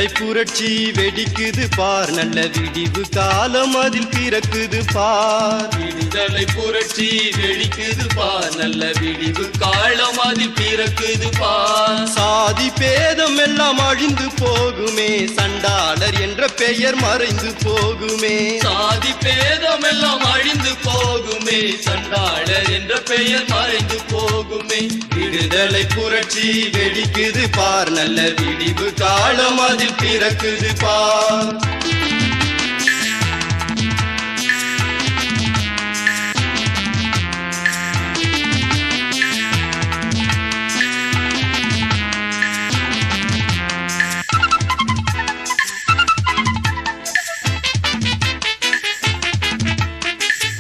விடுதலை புரட்சி வெடிக்குது பார், நல்ல விடிவு காலம் அதில் பிறக்குது பார். விடுதலை புரட்சி வெடிக்குது பார், நல்ல விடிவு காலம் அதில் பிறக்குது பார். சாதி பேதம் எல்லாம் அழிந்து போகுமே, சண்டாளர் என்ற பெயர் மறைந்து போகுமே. சாதி பேதம் எல்லாம் அழிந்து போகுமே, சண்டாளர் என்ற பெயர் மறைந்து போகுமே. விடுதலை புரட்சி வெடிக்குது பார், நல்ல விடிவு காலம் அதில் பிறக்குது பார்.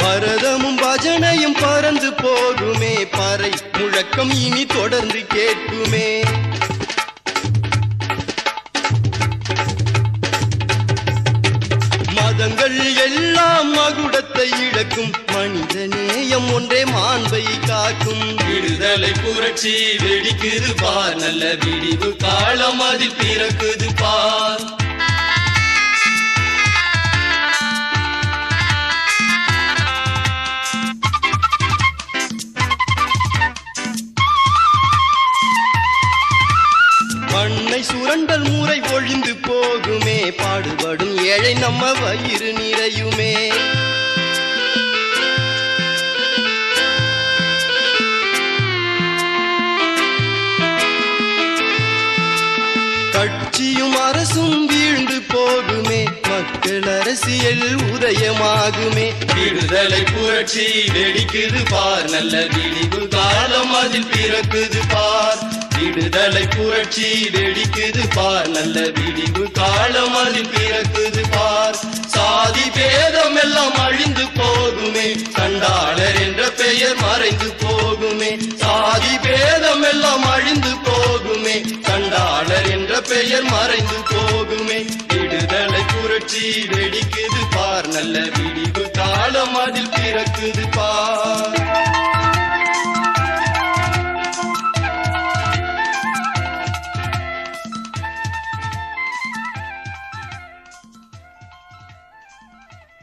பரதமும் பஜனையும் பறந்து போகுமே, பறை முழக்கம் இனி தொடர்ந்து கேட்குமே. மதங்கள் எல்லாம் மகுடத்தை இழக்கும், மனித நேயம் ஒன்றே மாண்பை காக்கும். விடுதலை புரட்சி வெடிக்குது பார், நல்ல விடிவு காலம் அதில் பிறக்குது பார். மண்ணை சுரண்டல் முறை ஒழிந்து போகுமே, பாடுபடும் ஏழை நம்ம வயிறு நிறையுமே. கட்சியும் அரசும் வீழ்ந்து போகுமே, மக்கள் அரசியல் உதயமாகுமே. விடுதலை புரட்சி வெடிக்குது பார், நல்ல விடிவு காலம் அதில் பிறக்குது பார். விடுதலை புரட்சி வெடிக்குது பார், நல்ல விடிவு காலம் அதில் பிறக்குது பார். சாதி பேதம் எல்லாம் அழிந்து போகுமே, சண்டாளர் என்ற பெயர் மறைந்து போகுமே. சாதி பேதம் எல்லாம் அழிந்து போகுமே, சண்டாளர் என்ற பெயர் மறைந்து போகுமே. விடுதலை புரட்சி வெடிக்குது பார், நல்ல விடிவு காலம் அதில் பிறக்குது பார்.